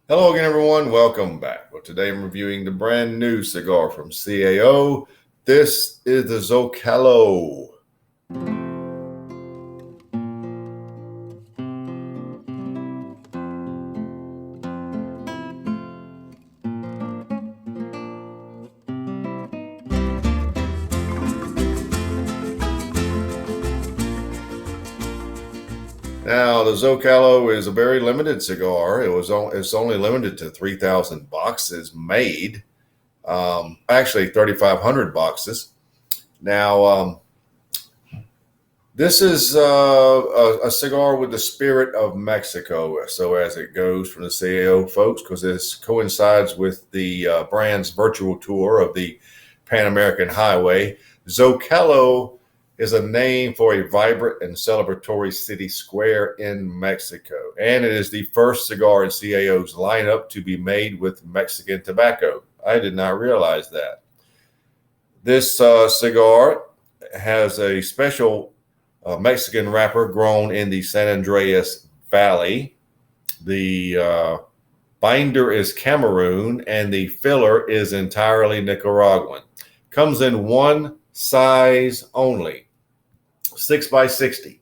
Hello again, everyone. Welcome back. Well, today I'm reviewing the brand new cigar from CAO. This is the Zocalo. Now, the Zocalo is a very limited cigar. It's only limited to 3,000 boxes made. Actually, 3,500 boxes. Now, this is a cigar with the spirit of Mexico, so as it goes from the CAO folks, because this coincides with the brand's virtual tour of the Pan American Highway. Zocalo is a name for a vibrant and celebratory city square in Mexico, and it is the first cigar in CAO's lineup to be made with Mexican tobacco. I did not realize that. This cigar has a special Mexican wrapper grown in the San Andreas Valley. The binder is Cameroon, and the filler is entirely Nicaraguan. Comes in one size only, 6x60.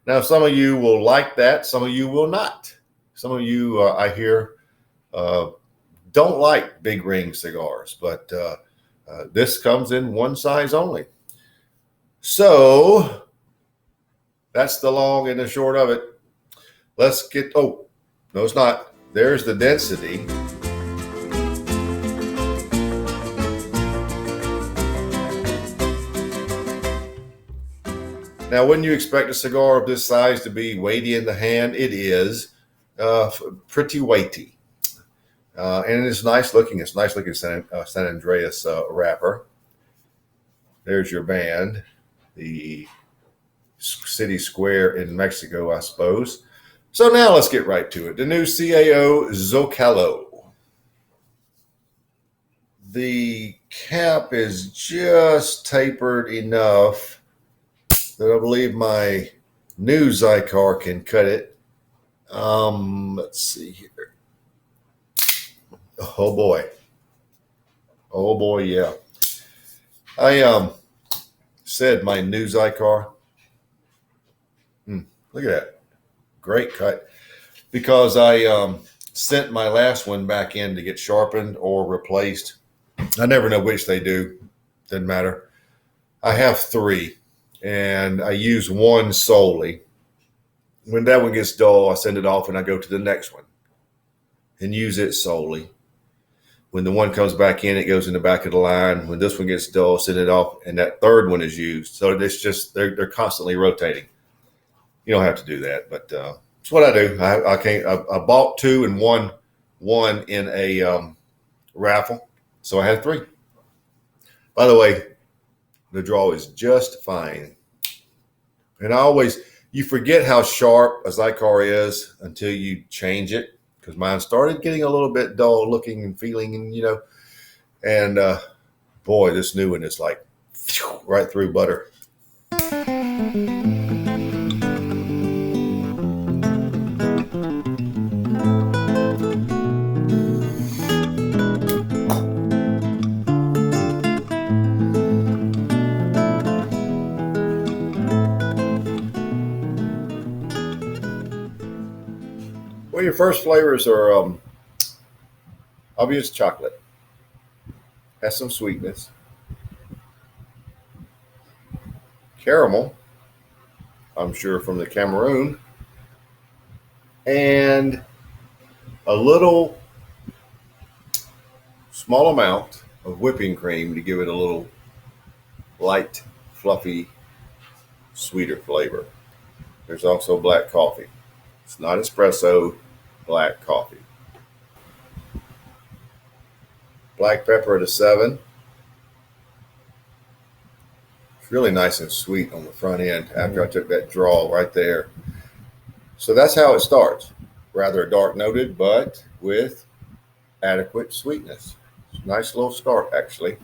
Now, some of you will like that. Some of you will not. Some of you, I hear, don't like big ring cigars, but this comes in one size only. So that's the long and the short of it. Let's get, oh, no, it's not. There's the density. Now, wouldn't you expect a cigar of this size to be weighty in the hand? It is pretty weighty. And it's nice looking. It's nice looking San Andreas wrapper. There's your band. The city square in Mexico, I suppose. So now let's get right to it. The new CAO Zocalo. The cap is just tapered enough that I believe my new Cigar can cut it. Let's see here. Oh boy. Oh boy, yeah. I said my new Cigar. Look at that. Great cut. Because I sent my last one back in to get sharpened or replaced. I never know which they do. Doesn't matter. I have three, and I use one solely. When that one gets dull, I send it off and I go to the next one and use it solely. When the one comes back in, it goes in the back of the line. When this one gets dull, send it off, and that third one is used. So it's just they're constantly rotating. You don't have to do that, but it's what I do. I bought two and won one in a raffle, so I had three. By the way, the draw is just fine, and you forget how sharp a Cigar is until you change it, because mine started getting a little bit dull looking and feeling, and boy, this new one is like right through butter. Well, your first flavors are obvious chocolate. Has some sweetness. Caramel, I'm sure from the Cameroon. And a little small amount of whipping cream to give it a little light, fluffy, sweeter flavor. There's also black coffee. It's not espresso, black coffee. Black pepper at a 7. It's really nice and sweet on the front end after I took that draw right there. So that's how it starts. Rather dark noted, but with adequate sweetness. Nice little start, actually.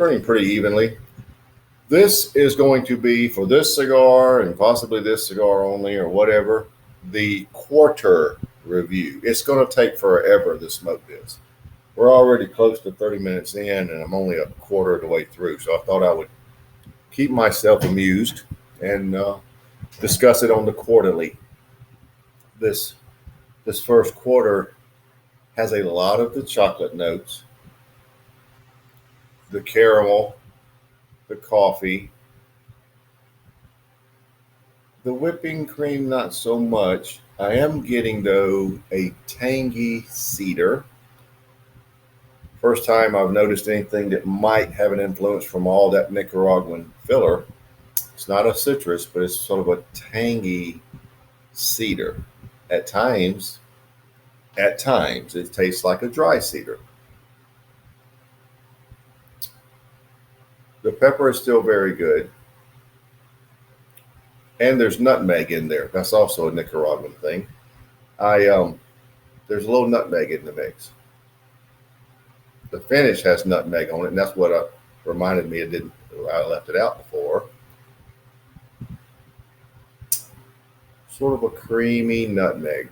burning pretty evenly. This is going to be for this cigar and possibly this cigar only or whatever, the quarter review. It's going to take forever, the smoke is. We're already close to 30 minutes in, and I'm only a quarter of the way through. So I thought I would keep myself amused and discuss it on the quarterly. This this first quarter has a lot of the chocolate notes, the caramel, the coffee, the whipping cream, not so much. I am getting, though, a tangy cedar. First time I've noticed anything that might have an influence from all that Nicaraguan filler. It's not a citrus, but it's sort of a tangy cedar. At times, at times, it tastes like a dry cedar. The pepper is still very good. And there's nutmeg in there. That's also a Nicaraguan thing. I There's a little nutmeg in the mix. The finish has nutmeg on it, and that's what reminded me. It didn't. I left it out before. Sort of a creamy nutmeg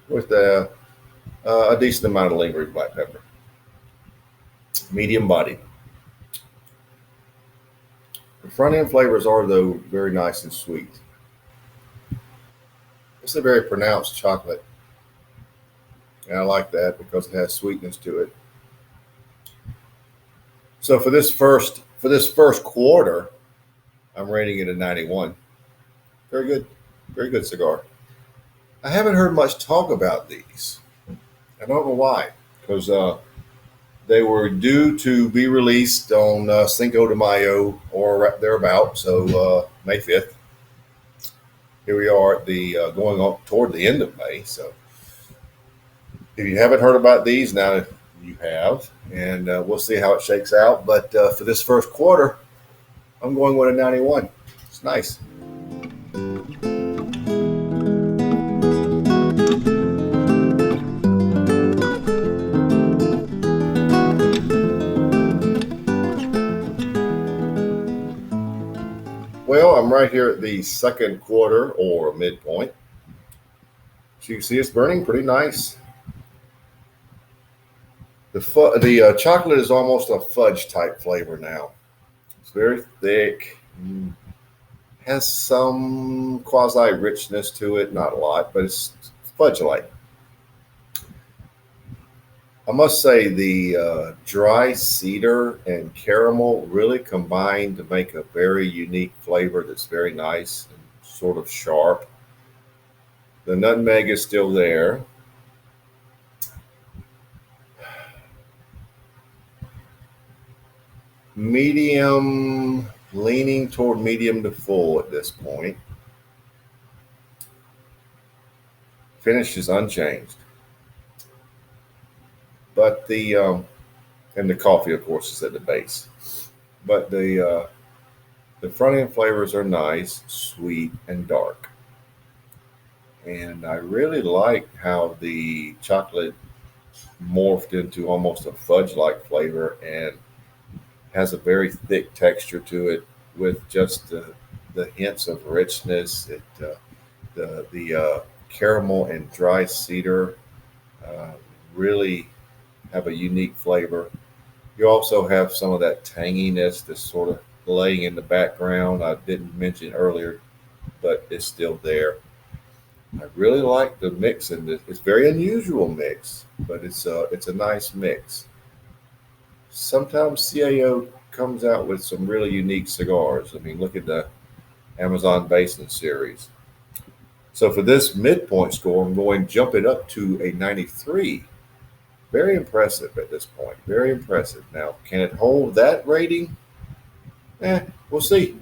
with a decent amount of lingering black pepper. Medium body. The front end flavors are, though, very nice and sweet. It's a very pronounced chocolate, and I like that because it has sweetness to it. So for this first quarter, I'm rating it a 91. Very good, very good cigar. I haven't heard much talk about these. I don't know why, because they were due to be released on Cinco de Mayo or thereabout, so May 5th. Here we are at the going on toward the end of May. So if you haven't heard about these, now you have, and we'll see how it shakes out. But for this first quarter, I'm going with a 91. It's nice. Well, I'm right here at the second quarter or midpoint. So you can see it's burning pretty nice. The chocolate is almost a fudge type flavor now. It's very thick, has some quasi richness to it, not a lot, but it's fudge like. I must say the dry cedar and caramel really combine to make a very unique flavor that's very nice and sort of sharp. The nutmeg is still there. Medium, leaning toward medium to full at this point. Finish is unchanged. But and the coffee, of course, is at the base. But the front end flavors are nice, sweet, and dark. And I really like how the chocolate morphed into almost a fudge-like flavor and has a very thick texture to it with just the hints of richness. The caramel and dry cedar uh, really have a unique flavor. You also have some of that tanginess that's sort of laying in the background. I didn't mention earlier, but it's still there. I really like the mix in this. It's a very unusual mix, but it's a nice mix. Sometimes CAO comes out with some really unique cigars. I mean, look at the Amazon Basin series. So for this midpoint score, I'm going to jump it up to a 93. Very impressive at this point. Very impressive. Now, can it hold that rating? We'll see.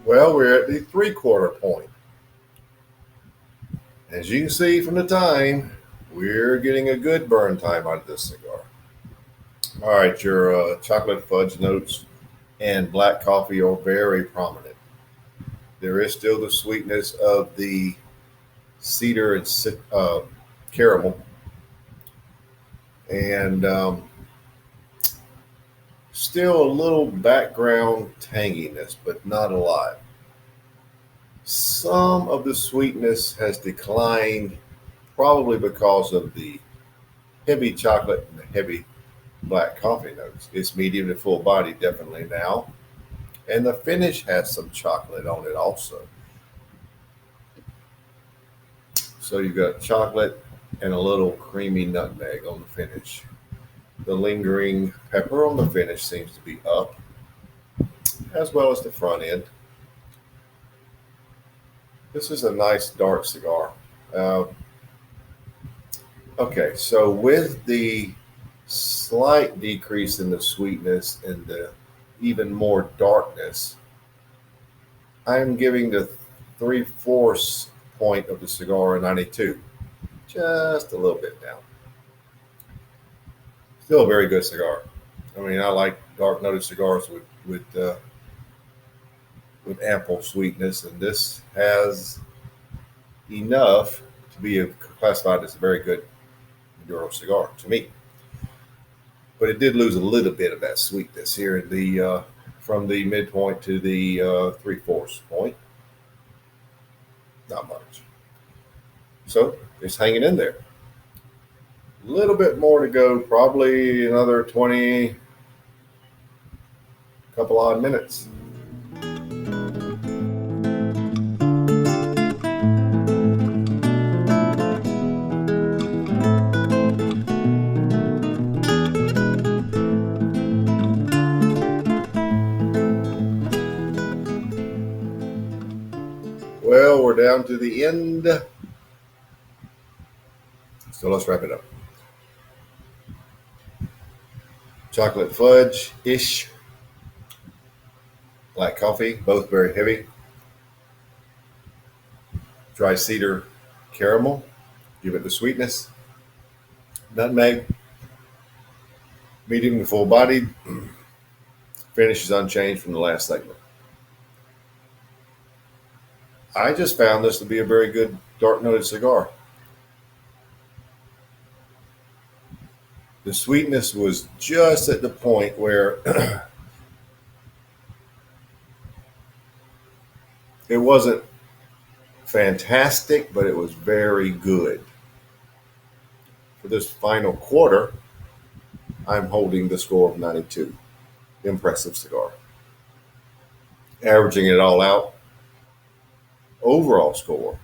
Well, we're at the three-quarter point. As you can see from the time, we're getting a good burn time out of this cigar. All right, your chocolate fudge notes and black coffee are very prominent. There is still the sweetness of the cedar and caramel, and still a little background tanginess, but not a lot. Some of the sweetness has declined, probably because of the heavy chocolate and the heavy black coffee notes. It's medium to full body definitely now, and the finish has some chocolate on it also. So you've got chocolate and a little creamy nutmeg on the finish. The lingering pepper on the finish seems to be up, as well as the front end. This is a nice dark cigar. Uh, okay, so with the slight decrease in the sweetness and the even more darkness, I'm giving the 3/4 point of the cigar a 92, just a little bit down. Still a very good cigar. I mean, I like dark noted cigars with ample sweetness, and this has enough to be classified as a very good Maduro cigar to me. But it did lose a little bit of that sweetness here in the from the midpoint to the 3/4 point. Not much. So it's hanging in there. A little bit more to go, probably another 20, couple odd minutes. Well, we're down to the end. So let's wrap it up. Chocolate fudge ish, black coffee, both very heavy. Dry cedar caramel, give it the sweetness. Nutmeg, medium to full bodied. Finish is unchanged from the last segment. I just found this to be a very good dark noted cigar. The sweetness was just at the point where it wasn't fantastic, but it was very good. For this final quarter, I'm holding the score of 92. Impressive cigar. Averaging it all out, overall score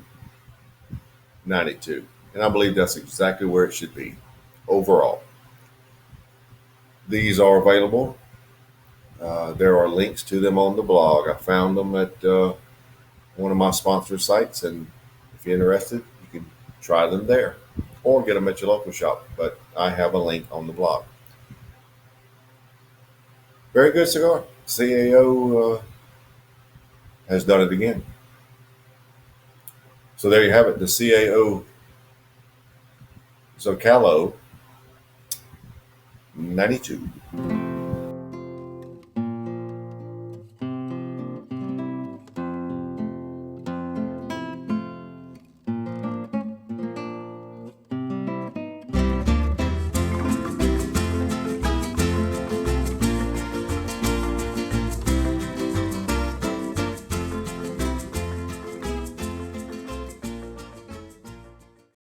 92. And I believe that's exactly where it should be overall. These are available. There are links to them on the blog. I found them at one of my sponsor sites, and if you're interested, you can try them there or get them at your local shop. But I have a link on the blog. Very good cigar. CAO has done it again. So there you have it, the CAO Zocalo 92.